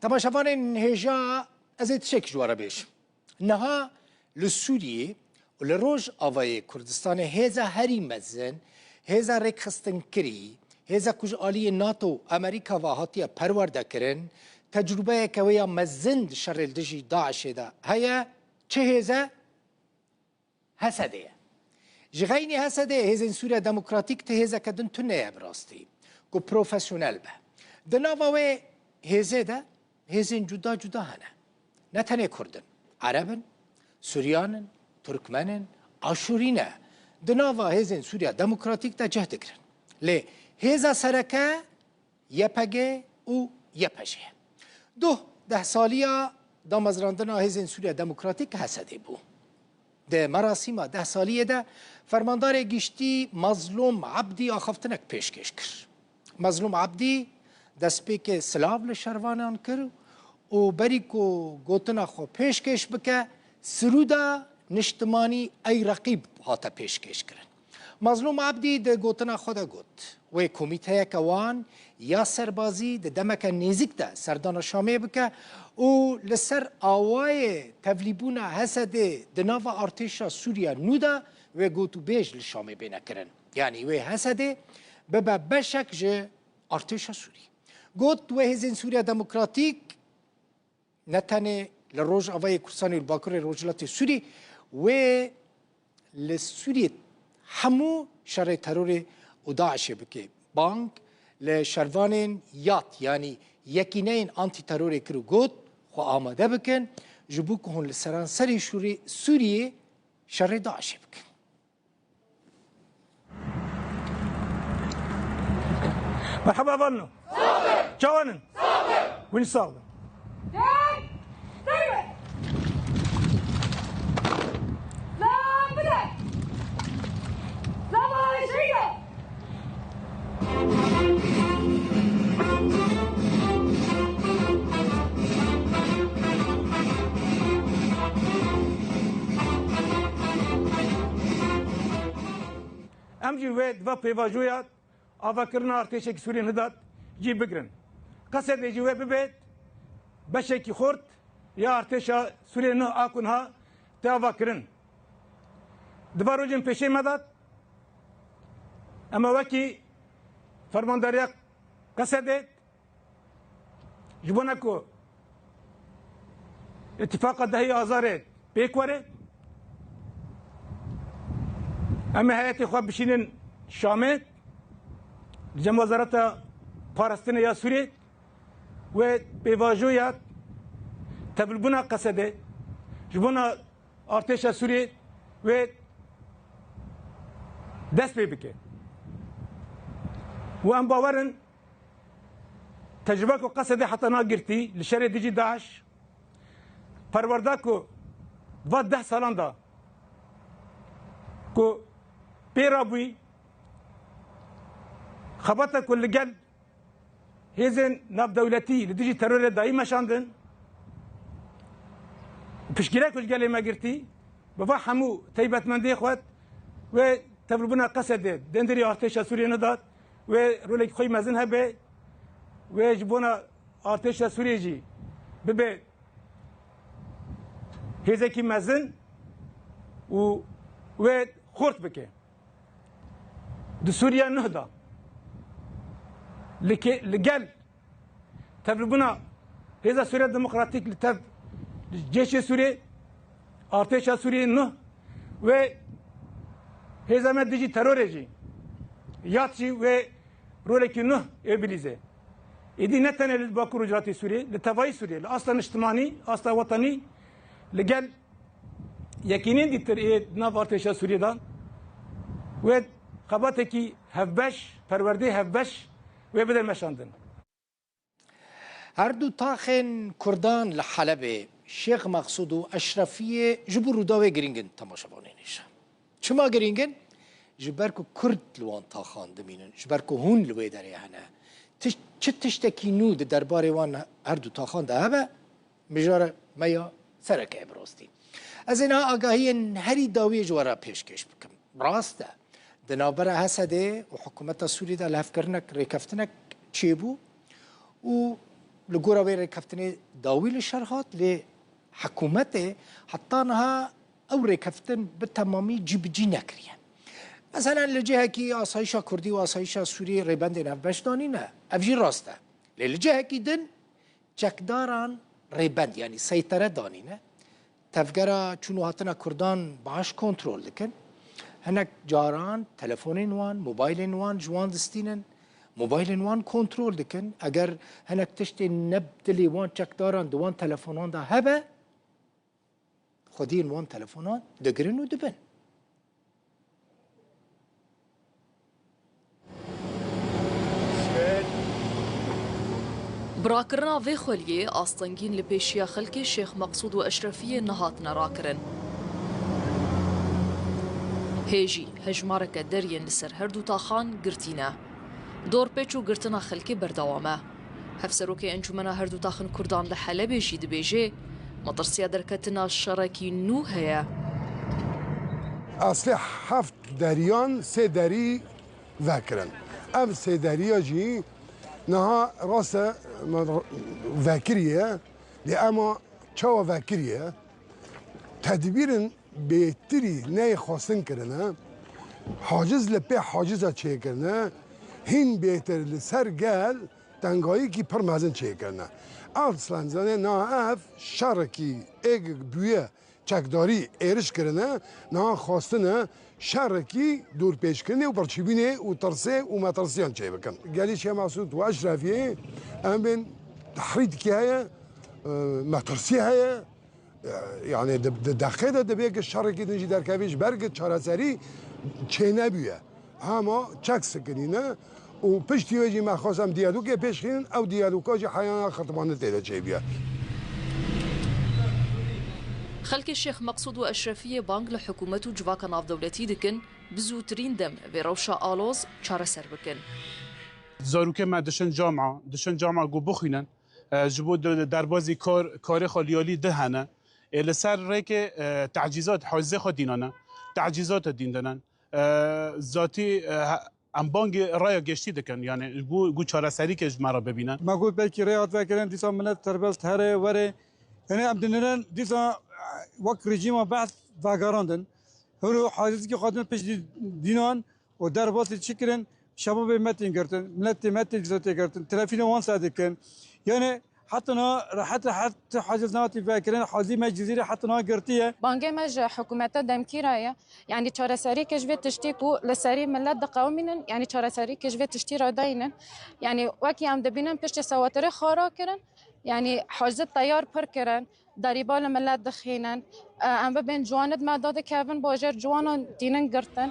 تماشاوان هجا ازید شک جواره بیش نها لسوریه و لروج آوای کردستان هزا هری مزن هزا رکستن کری هزا کج آلی ناتو امریکا و هاتیا پرورده کرن تجربه کویا مزند شر الدجی داعش دا هيا چه هزا حسده جغيني حسده هزن سوريا ديمقراطيك تهزا كدن تنيا براستي كو بروفيسيونال به دناوا هزه ده هزن جدا جدا هنه نتنه كردن عربن سوريانن تركمنن اشورينه دناوا هزن سوريا ديمقراطيك ده جهد كرن لي هزا سركه يپگه او يپجه ده ساليا دا مزراندنا هزن سوريا ديمقراطيك حسده بو ده مراسم 10 سالیه ده فرماندار گشتی مظلوم عبدی آخفتنک پیشکش کر مظلوم عبدی دست پیک سلاو لشروانان کر و بری کو گوتنا خو پیشکش بکه سرودا نشتمانی ای رقیب هاتا پیشکش کرن مظلوم عبدی ده گوتنا خدا گوت و کمیته کوان یا سربازی ده دمک نیزیک ده سردان شامه بکه و لسر آوای تفلیبونا حسده دناوا ارتشا سوریا نودا و گوتو بیج لشامه بینه کرن یعنی و حسده ببا بشک جه ارتشا سوری گوت و هزین سوریا ديمقراطيك نتنه لروج آوای کردستان الباکر روجلات سوری و لسوری همو شر ترور و داعش بکه بانک لشروان یات یعنی یکینین آنتی ترور کرو گوت خو آماده بکن جبو که هون لسران سری سوریه شر داعش بکن مرحبا ظنوا صابر جوانن صابر وين صابر امجي ويد و پیواجویات آوا کرنا ارتشک سوری نداد جی بگرن قصد جوه ببید بشکی خورد یا ارتشا سوری نه آکنها تاوا کرن دبارو جن پیشه مداد اما وکی فرمانداریا قصد جبونا کو اتفاق دهی آزاره پیکوره اما هيئتي خواب بشينن شامت جم وزارة پارستن يا سوري و بواجويات تبلبونا قصده جبونا ارتشا سوري و دست بيبكي وان باورن تجربه قصده حتى ناقرتي لشري ديجي داعش پرورداكو و 10 سالان دا كو بيرابوي خبطة كل جل هزن ناب دولتي لديجي ترور دائما شاندن بشكلها كل جل ما قرتي بفحمو تيبت من دي اخوات وتبربنا قصد دندري ارتشا سوريا ندات ورولك خوي مازنها به ويجبونا ارتشا سوريا جي ببي هزكي مازن و خورت بكي دو سوريا نهضة لقال تبلبنا هذا سوريا ديمقراطيك لتب الجيش السوري ارتش السوري نه و هذا ما ديجي تروريجي ياتشي و رولكي نه ابليزه ايدي نتنه للباكور رجالات سوريا لتفاي سوريا الاصلا اجتماعي اصلا وطني لقال يكينين دي ترقية ناف ارتشا سوريا دان و خباتكي هفبش پروردي هفبش و بدل مشاندن هردو تاخن كردان لحلب شيخ مقصود و اشرفيه جبر روداوي گرينگن تماشاوانينيش چما گرينگن جبركو كرد لوان تاخان دمينن جبركو هون لوي دري هنا چه تشتكي نو ده درباري وان هردو تاخان ده هبه مجاره ميا سرك ابراستي از اینا آگاهی هری داوی جوارا پیشکش بکم راسته دنابره حسده و حکومت سوری ده لف کرنک ریکفتنک چی بو و لجورا وير كفتني داوي للشرحات لحكومته حتى انها او ركفتن بالتمامي جي نكريه مثلا لجهه كي آسایشا كردي وآسایشا سوري ريبند نفبش دانينا افجي راسته لجهه كي دن چکداران ريبند يعني سيطره دانينا تفگرا چونو هاتنا كردان باش كنترول دكن هناك جاران تلفونين وان موبايلين وان جوان دستينن موبايلين وان كنترول دكن اگر هناك تشتي نبدلي وان چکداران دوان تلفونان دا هبه خودين وان تلفونان دگرن و دبن براكرنا في خوليه آستنگين لبيشيا خلق شيخ مقصود وأشرفية نهاتنا راكرن هيجي هجمارك درين لسر هردو تاخان قرتينا دور بيچو قرتنا خلقي بردوامه هفسروكي انجمنا هردو تاخن كردان لحلبي جيد بيجي مطرسيا دركتنا الشركي نو هيا اصلي حفت دريان سي داري ذاكرن ام سي داري جي نها راسه ذاكريه لأما چاوا ذاكريه تدبيرن بهتري ناي خواستن کرنه حاجز لپی حاجزا چه کرنه هین بهتر لسر گل تنگایی کی پر مزن چه کرنه اصلا زنه نا اف شرکی اگ بویه چکداری ایرش کرنه نا خواستنه شرکی دور پیش کنه و برچبینه و ترسه و مترسیان چه بکن گلی چه مسعود و اشرفیه ام بین تحرید کی هیا مترسی هیا يعني دخيده دبيك الشركه نجي در كافيش برقه چارسري چه نبيه هما چكس كرينا و پشتي وجي ما خاصم ديادو که پیشخين او ديادو جي حيانا خطبانه تيدا چه بيه خلق الشيخ مقصود وأشرفية بانك لحكومة جواكا ناف دولتي دكن بزوترين دم بروشا آلوز چاره سر بكن زاروكه ما دشن جامعه گو بخوینن جبو دربازی کار خالیالی دهنه لسر ریک تعجیزات حوزه خود دینانه تعجیزات دین دنن ذاتی ام بانگ رای گشتی دکن یعنی گو چاره سری که مرا ببینن ما گو بلکی رایات وکرن دیسا ملت تربست هره وره یعنی ام دنرن دیسا وقت رژیم بعد واگراندن هرو حاجز که خودن پیش دینان و درباز چیکرن شباب متین گرتن ملت متین ذاتی گرتن تلفن وان صادقن يعني حتى حاجز ناتي فاكرين حازي ما جزيره حتى نا قرتيه بانجي مج حكومته دمكيرايا يعني چاره سري كجوي تشتيكو لسري ملت دقومين يعني چاره سري كجوي تشتيرا داينن يعني وكي ام دبينن پشت سواتر خارا كرن يعني حاجز تيار پر كرن دريبال ملت دخينن ام بين جواند ما داد كيفن باجر جوانان دينن قرتن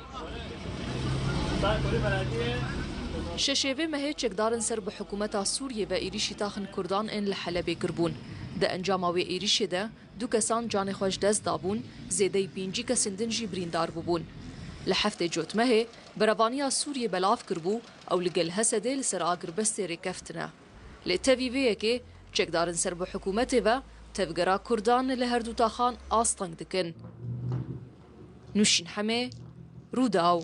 ششيفي مهي چكدارن سر بحكومة سوريا و ايريشي تاخن كردان ان لحلبي قربون دا انجاماوي ايريشي دا دو كسان جان خوش دست دابون زيدي بينجي كسندن جي بريندار ببون لحفته جوت مهي برابانيا سوريا بلاف كربو او لقل هسده لسر آقر بستي ركفتنا لتفيفيه كي چكدارن سر بحكومة و تفقرا كردان لهردو تاخان آستنگ دكن نوشين حمي روداو